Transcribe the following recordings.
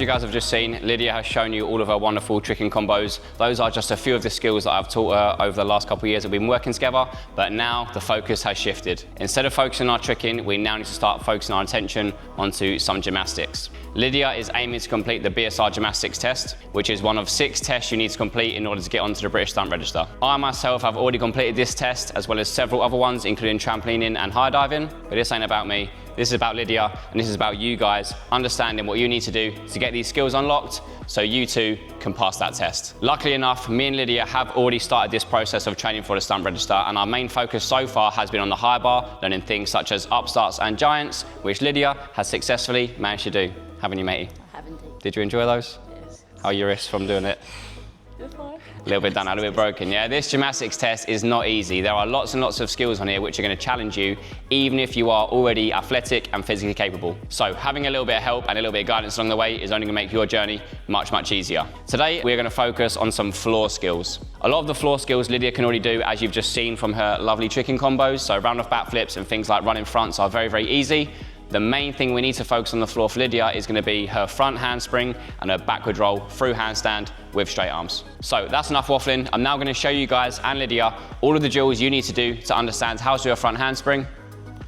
you guys have just seen, Lydia has shown you all of her wonderful tricking combos. Those are just a few of the skills that I've taught her over the last couple of years that we've been working together, but now the focus has shifted. Instead of focusing on our tricking, we now need to start focusing our attention onto some gymnastics. Lydia is aiming to complete the BSR gymnastics test, which is one of 6 tests you need to complete in order to get onto the British Stunt Register. I myself have already completed this test, as well as several other ones, including trampolining and high diving, but this ain't about me. This is about Lydia, and this is about you guys understanding what you need to do to get these skills unlocked so you too can pass that test. Luckily enough, me and Lydia have already started this process of training for the Stunt Register, and our main focus so far has been on the high bar, learning things such as upstarts and giants, which Lydia has successfully managed to do. Haven't you, matey? I have indeed. Did you enjoy those? Yes. How are your wrists from doing it? It's fine. A little bit done, a little bit broken. Yeah, this gymnastics test is not easy. There are lots and lots of skills on here which are going to challenge you, even if you are already athletic and physically capable. So having a little bit of help and a little bit of guidance along the way is only going to make your journey much, much easier. Today, we're going to focus on some floor skills. A lot of the floor skills Lydia can already do, as you've just seen from her lovely tricking combos. So round off back flips and things like running fronts are very, very easy. The main thing we need to focus on the floor for Lydia is going to be her front handspring and her backward roll through handstand with straight arms. So that's enough waffling. I'm now going to show you guys and Lydia all of the drills you need to do to understand how to do a front handspring,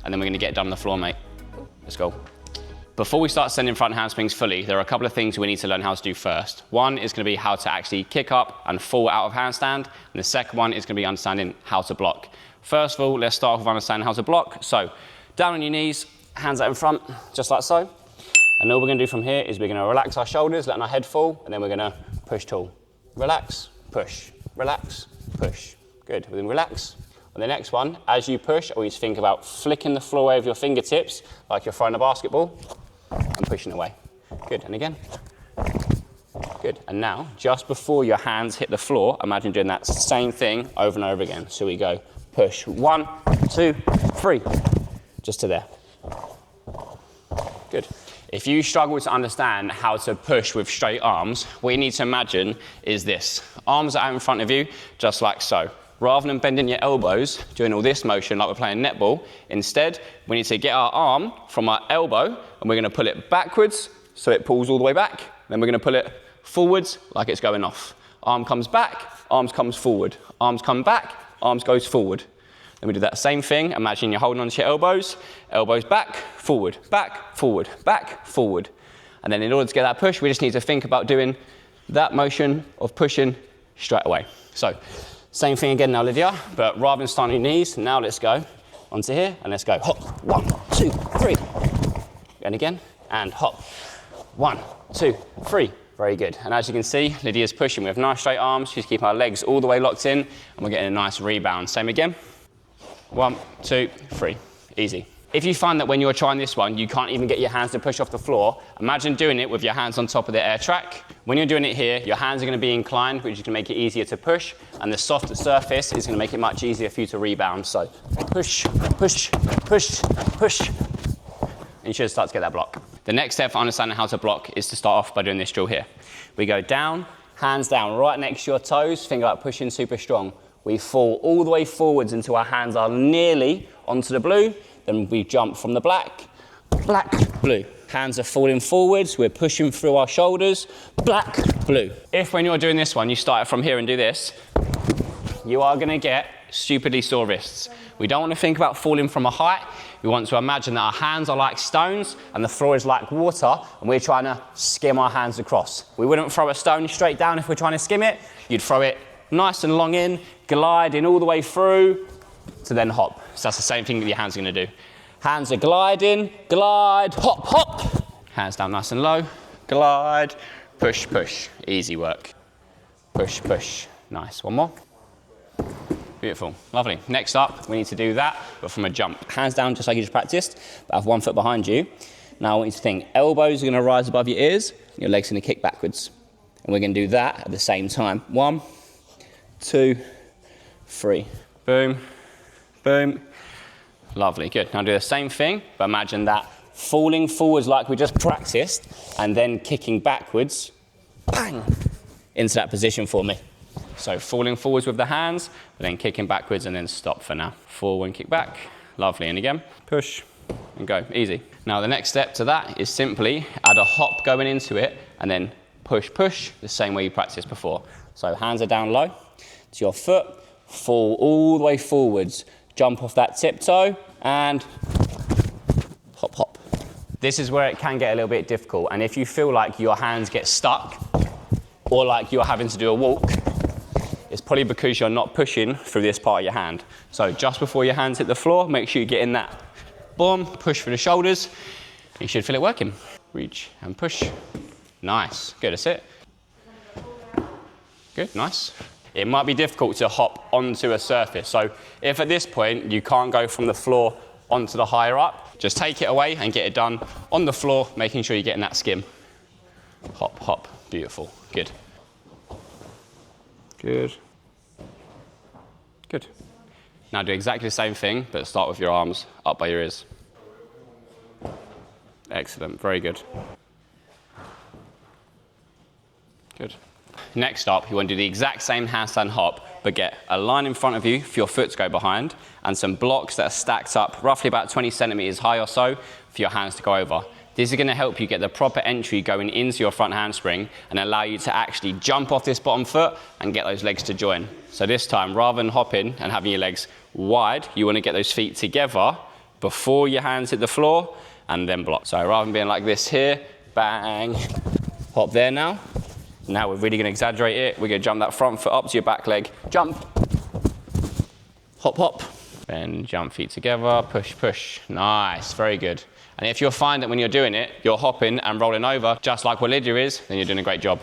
and then we're going to get it done on the floor, mate. Let's go. Before we start sending front handsprings fully, there are a couple of things we need to learn how to do first. One is going to be how to actually kick up and fall out of handstand, and the second one is going to be understanding how to block. First of all, let's start off with understanding how to block. So down on your knees, hands out in front, just like so. And all we're going to do from here is we're going to relax our shoulders, letting our head fall, and then we're going to push tall. Relax, push, relax, push. Good. Then relax. On the next one, as you push, I want you to think about flicking the floor away with your fingertips, like you're throwing a basketball, and pushing away. Good. And again. Good. And now, just before your hands hit the floor, imagine doing that same thing over and over again. So we go push 1, 2, 3, just to there. Good. If you struggle to understand how to push with straight arms, what you need to imagine is this. Arms are out in front of you, just like so. Rather than bending your elbows, doing all this motion like we're playing netball, instead, we need to get our arm from our elbow, and we're going to pull it backwards, so it pulls all the way back. Then we're going to pull it forwards, like it's going off. Arm comes back, arms comes forward. Arms come back, arms goes forward. Then we do that same thing. Imagine you're holding onto your elbows. Elbows back, forward, back, forward, back, forward. And then in order to get that push, we just need to think about doing that motion of pushing straight away. So same thing again now, Lydia, but rather than starting on your knees, now let's go onto here and let's go hop. 1, 2, 3. And again, and hop. 1, 2, 3. Very good. And as you can see, Lydia's pushing with nice straight arms. She's keeping our legs all the way locked in, and we're getting a nice rebound. Same again. 1, 2, 3. Easy. If you find that when you're trying this one, you can't even get your hands to push off the floor, imagine doing it with your hands on top of the air track. When you're doing it here, your hands are going to be inclined, which is going to make it easier to push, and the soft surface is going to make it much easier for you to rebound. So push, push, push, push, and you should start to get that block. The next step for understanding how to block is to start off by doing this drill here. We go down, hands down, right next to your toes, think about pushing super strong. We fall all the way forwards until our hands are nearly onto the blue. Then we jump from the black, black, blue. Hands are falling forwards. We're pushing through our shoulders, black, blue. If when you're doing this one, you start from here and do this, you are going to get stupidly sore wrists. We don't want to think about falling from a height. We want to imagine that our hands are like stones and the floor is like water, and we're trying to skim our hands across. We wouldn't throw a stone straight down if we're trying to skim it. You'd throw it nice and long in, gliding all the way through to then hop. So that's the same thing that your hands are going to do. Hands are gliding, glide, hop, hop. Hands down nice and low, glide, push, push. Easy work. Push, push. Nice. One more. Beautiful. Lovely. Next up, we need to do that, but from a jump. Hands down just like you just practiced, but have 1 foot behind you. Now I want you to think, elbows are going to rise above your ears, your legs are going to kick backwards. And we're going to do that at the same time. 1, 2, 3. Boom, boom. Lovely, good. Now do the same thing, but imagine that falling forwards like we just practiced, and then kicking backwards, bang, into that position for me. So falling forwards with the hands, but then kicking backwards and then stop for now. Forward and kick back, lovely. And again, push and go, easy. Now the next step to that is simply add a hop going into it and then push, push, the same way you practiced before. So hands are down low to your foot, fall all the way forwards, jump off that tiptoe, and hop, hop. This is where it can get a little bit difficult, and if you feel like your hands get stuck, or like you're having to do a walk, it's probably because you're not pushing through this part of your hand. So just before your hands hit the floor, make sure you get in that, boom, push through the shoulders. You should feel it working. Reach and push. Nice, good, that's it. Good, nice. It might be difficult to hop onto a surface. So if at this point you can't go from the floor onto the higher up, just take it away and get it done on the floor, making sure you're getting that skim. Hop, hop, beautiful, good. Good. Good. Now do exactly the same thing, but start with your arms up by your ears. Excellent, very good. Good. Next up, you want to do the exact same handstand hop, but get a line in front of you for your foot to go behind, and some blocks that are stacked up roughly about 20 centimeters high or so for your hands to go over. This is going to help you get the proper entry going into your front handspring and allow you to actually jump off this bottom foot and get those legs to join. So this time, rather than hopping and having your legs wide, you want to get those feet together before your hands hit the floor and then block. So rather than being like this here, bang, hop there now. Now we're really going to exaggerate it. We're going to jump that front foot up to your back leg, jump, hop, hop, then jump feet together, push, push. Nice, very good. And if you'll find that when you're doing it, you're hopping and rolling over, just like what Lydia is, then you're doing a great job.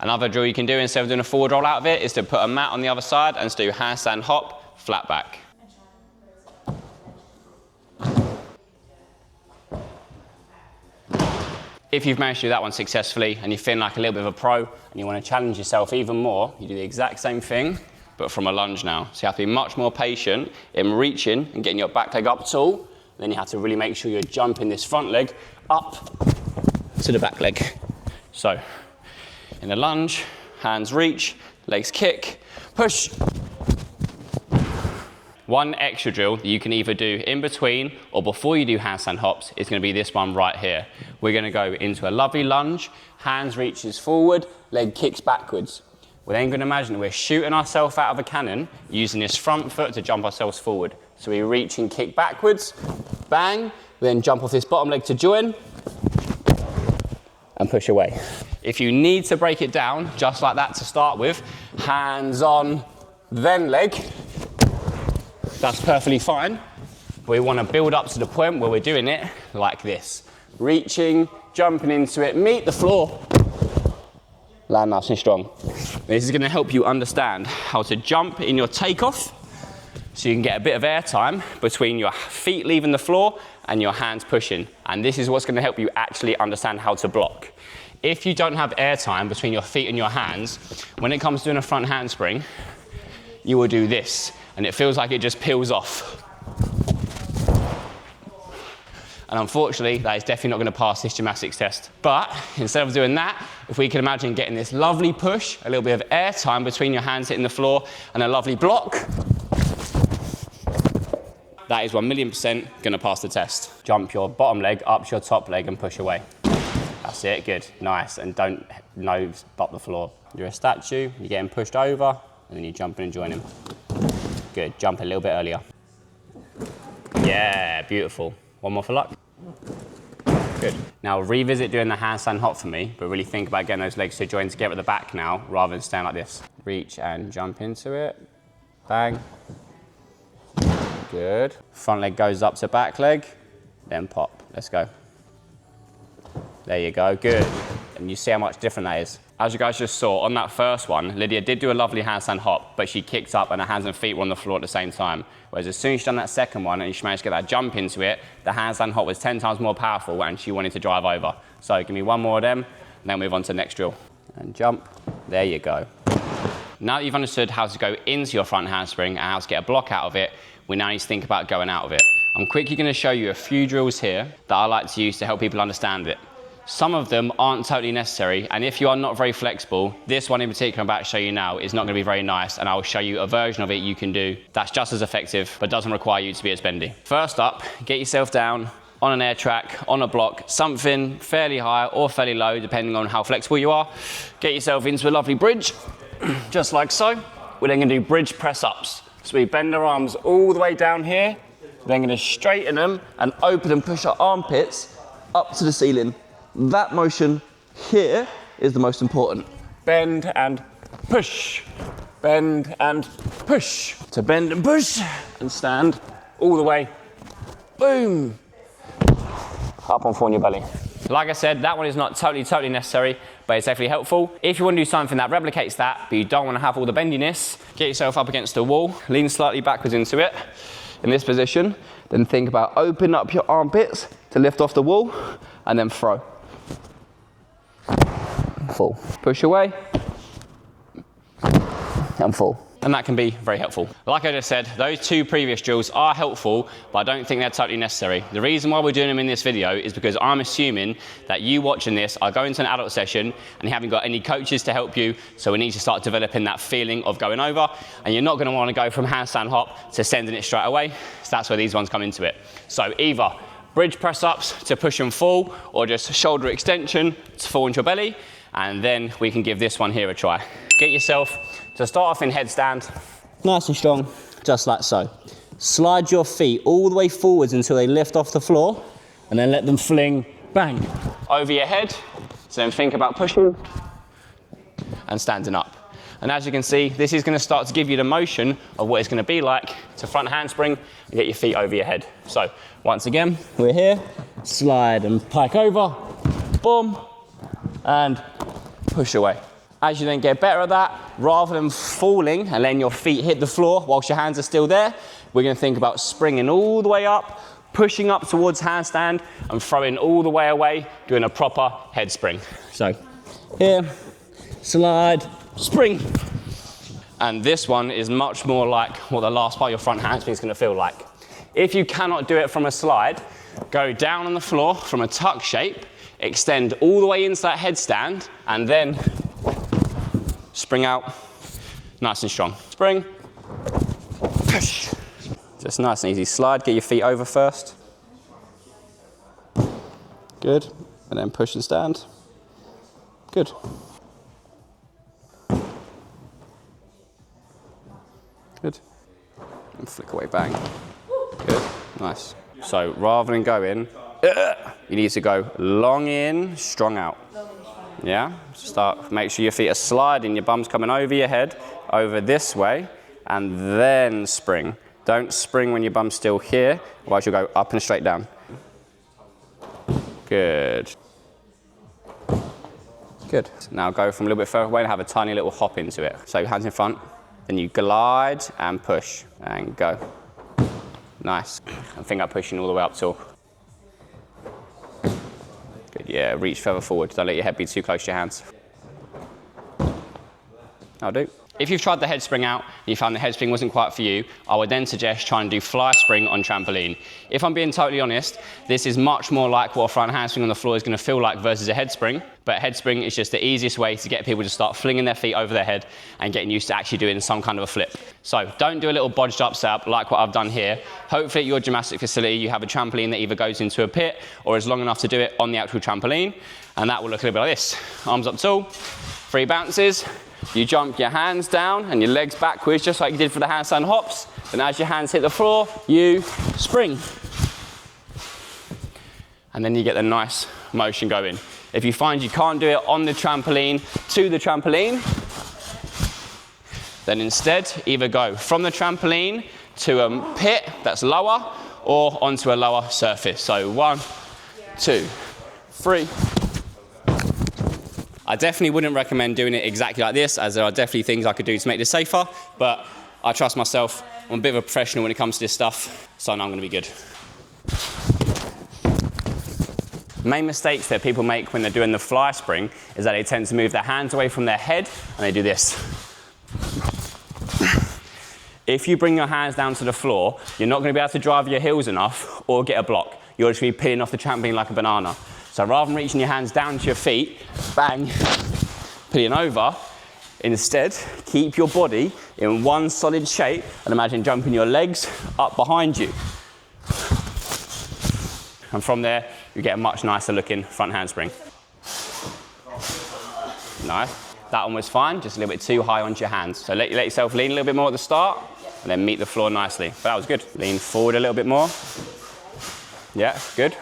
Another drill you can do instead of doing a forward roll out of it is to put a mat on the other side and do handstand hop, flat back. If you've managed to do that one successfully and you're feeling like a little bit of a pro and you want to challenge yourself even more, you do the exact same thing, but from a lunge now. So you have to be much more patient in reaching and getting your back leg up tall. Then you have to really make sure you're jumping this front leg up to the back leg. So in a lunge, hands reach, legs kick, push. One extra drill that you can either do in between or before you do handstand hops is going to be this one right here. We're going to go into a lovely lunge, hands reaches forward, leg kicks backwards. We're then going to imagine we're shooting ourselves out of a cannon using this front foot to jump ourselves forward. So we reach and kick backwards, bang, we then jump off this bottom leg to join and push away. If you need to break it down just like that to start with, hands on, then leg, that's perfectly fine. We want to build up to the point where we're doing it like this. Reaching, jumping into it, meet the floor, land nice and strong. This is going to help you understand how to jump in your takeoff so you can get a bit of air time between your feet leaving the floor and your hands pushing. And this is what's going to help you actually understand how to block. If you don't have air time between your feet and your hands, when it comes to doing a front handspring, you will do this, and it feels like it just peels off. And unfortunately, that is definitely not going to pass this gymnastics test. But instead of doing that, if we can imagine getting this lovely push, a little bit of air time between your hands hitting the floor, and a lovely block, that is 1,000,000% going to pass the test. Jump your bottom leg up to your top leg and push away. That's it, good, nice. And don't nose bop the floor. You're a statue, you're getting pushed over, and then you jump in and join him. Good, jump a little bit earlier. Yeah, beautiful. One more for luck. Good. Now revisit doing the handstand hop for me, but really think about getting those legs to join together at the back now, rather than stand like this. Reach and jump into it. Bang. Good. Front leg goes up to back leg, then pop. Let's go. There you go, good. And you see how much different that is. As you guys just saw, on that first one, Lydia did do a lovely handstand hop, but she kicked up and her hands and feet were on the floor at the same time. Whereas as soon as she done that second one and she managed to get that jump into it, the handstand hop was 10 times more powerful and she wanted to drive over. So give me one more of them, and then move on to the next drill. And jump, there you go. Now that you've understood how to go into your front handspring and how to get a block out of it, we now need to think about going out of it. I'm quickly going to show you a few drills here that I like to use to help people understand it. Some of them aren't totally necessary, and if you are not very flexible, this one in particular I'm about to show you now is not going to be very nice, and I will show you a version of it you can do that's just as effective, but doesn't require you to be as bendy. First up, get yourself down on an air track, on a block, something fairly high or fairly low, depending on how flexible you are. Get yourself into a lovely bridge, just like so. We're then gonna do bridge press ups. So we bend our arms all the way down here, then gonna straighten them and open and push our armpits up to the ceiling. That motion here is the most important. Bend and push, bend and push. To bend and push and stand all the way, boom, up on four on your belly. Like I said, that one is not totally necessary, but it's definitely helpful. If you want to do something that replicates that, but you don't want to have all the bendiness, get yourself up against the wall, lean slightly backwards into it, in this position, then think about opening up your armpits to lift off the wall, and then throw. Fall. Push away, and fall. And that can be very helpful. Like I just said, those two previous drills are helpful, but I don't think they're totally necessary. The reason why we're doing them in this video is because I'm assuming that you watching this are going to an adult session and you haven't got any coaches to help you, so we need to start developing that feeling of going over, and you're not gonna wanna go from handstand hop to sending it straight away, so that's where these ones come into it. So either bridge press ups to push and fall, or just shoulder extension to fall into your belly, and then we can give this one here a try. Get yourself to start off in headstand, nice and strong, just like so. Slide your feet all the way forwards until they lift off the floor, and then let them fling, bang, over your head. So then think about pushing and standing up. And as you can see, this is gonna start to give you the motion of what it's gonna be like to front handspring and get your feet over your head. So once again, we're here, slide and pike over, boom, and push away. As you then get better at that, rather than falling and letting your feet hit the floor whilst your hands are still there, we're gonna think about springing all the way up, pushing up towards handstand, and throwing all the way away, doing a proper head spring. So here, slide, spring. And this one is much more like what the last part of your front handspring is gonna feel like. If you cannot do it from a slide, go down on the floor from a tuck shape, extend all the way into that headstand, and then spring out, nice and strong. Spring, push. Just nice and easy. Slide, get your feet over first. Good, and then push and stand. Good. Good. And flick away, bang. Good, nice. So rather than going, you need to go long in, strong out. Yeah, make sure your feet are sliding, your bum's coming over your head, over this way, and then spring. Don't spring when your bum's still here, otherwise you'll go up and straight down. Good. Good. Now go from a little bit further away and have a tiny little hop into it. So hands in front, then you glide and push, and go. Nice. And think about pushing all the way up till. Good, yeah, reach further forward. Don't let your head be too close to your hands. That'll do. If you've tried the head spring out and you found the head spring wasn't quite for you, I would then suggest trying to do fly spring on trampoline. If I'm being totally honest, this is much more like what a front handspring on the floor is going to feel like versus a head spring. But a head spring is just the easiest way to get people to start flinging their feet over their head and getting used to actually doing some kind of a flip. So don't do a little bodged up setup like what I've done here. Hopefully at your gymnastic facility you have a trampoline that either goes into a pit or is long enough to do it on the actual trampoline. And that will look a little bit like this. Arms up tall, 3 bounces. You jump your hands down and your legs backwards, just like you did for the handstand hops. And as your hands hit the floor, you spring. And then you get the nice motion going. If you find you can't do it on the trampoline to the trampoline, then instead either go from the trampoline to a pit that's lower or onto a lower surface. So 1, 2, 3. I definitely wouldn't recommend doing it exactly like this, as there are definitely things I could do to make this safer, but I trust myself. I'm a bit of a professional when it comes to this stuff, so I know I'm going to be good. Main mistakes that people make when they're doing the fly spring is that they tend to move their hands away from their head and they do this. If you bring your hands down to the floor, you're not going to be able to drive your heels enough or get a block. You're just going to be peeling off the trampoline like a banana. So rather than reaching your hands down to your feet, bang, peeling over, instead keep your body in one solid shape and imagine jumping your legs up behind you. And from there, you get a much nicer looking front handspring. Nice. That one was fine, just a little bit too high onto your hands. So let yourself lean a little bit more at the start, and then meet the floor nicely. But that was good. Lean forward a little bit more. Yeah, good.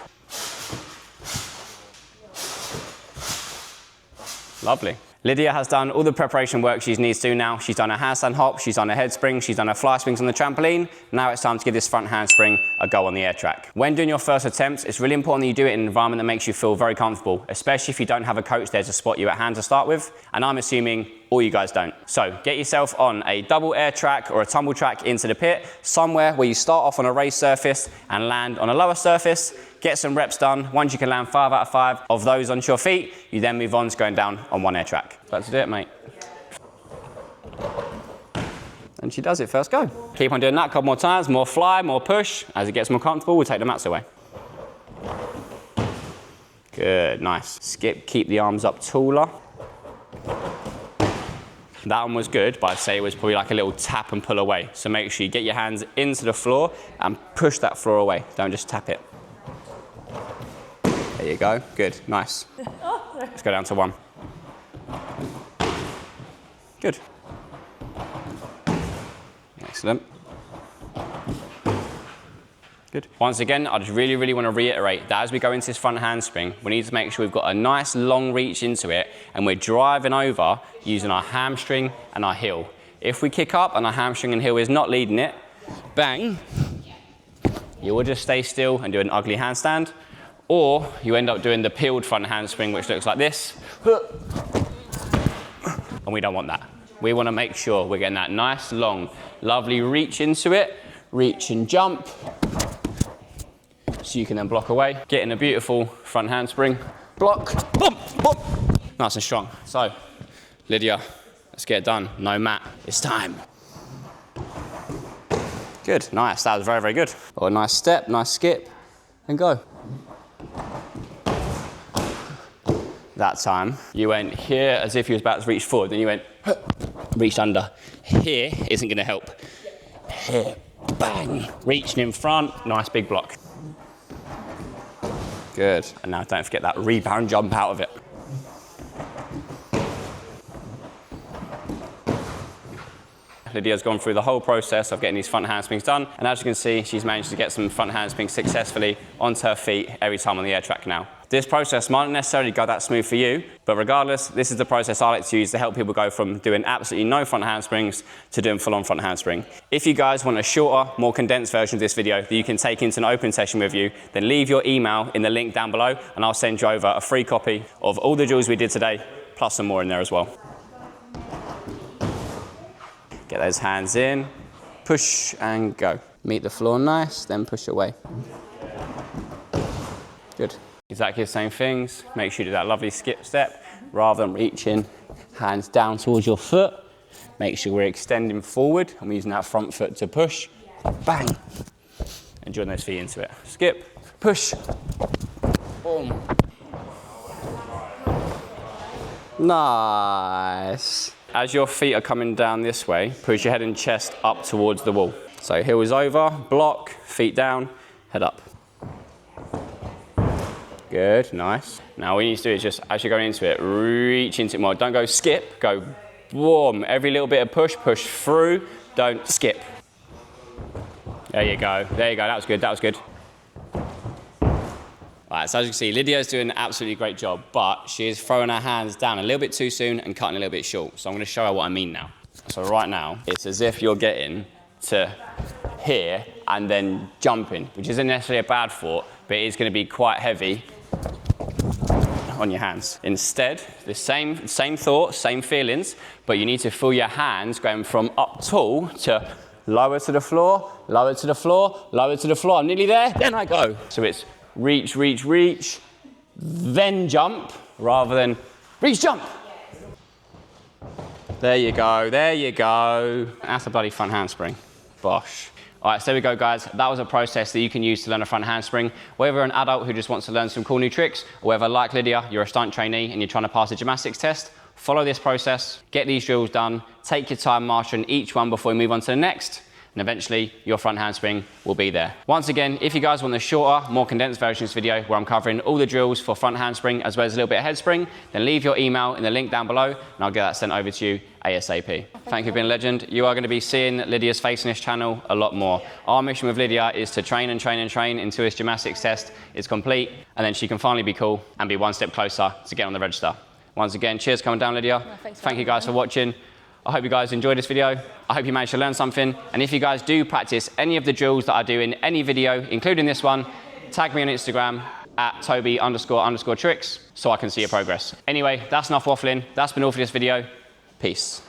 Lovely. Lydia has done all the preparation work she needs to do now. She's done a handstand hop, she's done a head spring, she's done a fly swings on the trampoline. Now it's time to give this front handspring a go on the air track. When doing your first attempts, it's really important that you do it in an environment that makes you feel very comfortable, especially if you don't have a coach there to spot you at hand to start with. And I'm assuming all you guys don't. So get yourself on a double air track or a tumble track into the pit, somewhere where you start off on a raised surface and land on a lower surface. Get some reps done. Once you can land 5 out of 5 of those onto your feet, you then move on to going down on one air track. That's it, mate. And she does it first go. Keep on doing that a couple more times. More fly, more push. As it gets more comfortable, we'll take the mats away. Good, nice. Skip, keep the arms up taller. That one was good, but I'd say it was probably like a little tap and pull away. So make sure you get your hands into the floor and push that floor away. Don't just tap it. There you go. Good. Nice. Let's go down to 1. Good. Excellent. Good. Once again, I just really want to reiterate that as we go into this front handspring, we need to make sure we've got a nice long reach into it and we're driving over using our hamstring and our heel. If we kick up and our hamstring and heel is not leading it, bang, you will just stay still and do an ugly handstand. Or you end up doing the peeled front handspring, which looks like this. And we don't want that. We want to make sure we're getting that nice, long, lovely reach into it. Reach and jump. So you can then block away. Getting a beautiful front handspring. Block, boom, boom. Nice and strong. So, Lydia, let's get it done. No mat, it's time. Good, nice, that was very good. Oh, a nice step, nice skip, and go. That time, you went here as if you was about to reach forward, then you went, reached under. Here isn't gonna help. Here, bang, reaching in front, nice big block. Good, and now don't forget that rebound jump out of it. Lydia's gone through the whole process of getting these front handsprings done, and as you can see, she's managed to get some front handsprings successfully onto her feet every time on the air track now. This process might not necessarily go that smooth for you, but regardless, this is the process I like to use to help people go from doing absolutely no front handsprings to doing full-on front handspring. If you guys want a shorter, more condensed version of this video that you can take into an open session with you, then leave your email in the link down below, and I'll send you over a free copy of all the drills we did today, plus some more in there as well. Get those hands in, push and go. Meet the floor nice, then push away. Good. Exactly the same things. Make sure you do that lovely skip step. Rather than reaching hands down towards your foot, make sure we're extending forward and we're using that front foot to push. Bang. And join those feet into it. Skip, push, boom. Nice. As your feet are coming down this way, push your head and chest up towards the wall. So heels over, block, feet down, head up. Good, nice. Now what you need to do is just, as you're going into it, reach into it more. Don't go skip, go boom. Every little bit of push, push through, don't skip. There you go, that was good, that was good. All right, so as you can see, Lydia's doing an absolutely great job, but she is throwing her hands down a little bit too soon and cutting a little bit short. So I'm gonna show her what I mean now. So right now, it's as if you're getting to here and then jumping, which isn't necessarily a bad thought, but it is gonna be quite heavy on your hands. Instead, the same thought, same feelings, but you need to feel your hands going from up tall to lower to the floor, lower to the floor, lower to the floor. I'm nearly there, then I go. So it's reach, reach, reach, then jump, rather than reach, jump. There you go, there you go. That's a bloody front handspring. Bosh. All right, so there we go, guys. That was a process that you can use to learn a front handspring. Whether you're an adult who just wants to learn some cool new tricks, or whether, like Lydia, you're a stunt trainee and you're trying to pass a gymnastics test, follow this process, get these drills done, take your time mastering each one before we move on to the next, and eventually your front handspring will be there. Once again, if you guys want the shorter, more condensed version of this video where I'm covering all the drills for front handspring as well as a little bit of headspring, then leave your email in the link down below and I'll get that sent over to you ASAP. Thank you for being a legend. You are going to be seeing Lydia's face in this channel a lot more. Our mission with Lydia is to train and train and train until this gymnastics test is complete, and then she can finally be cool and be one step closer to get on the register. Once again, cheers for coming down, Lydia. Thank you guys for watching. I hope you guys enjoyed this video. I hope you managed to learn something. And if you guys do practice any of the drills that I do in any video, including this one, tag me on Instagram at Toby__tricks so I can see your progress. Anyway, that's enough waffling. That's been all for this video. Peace.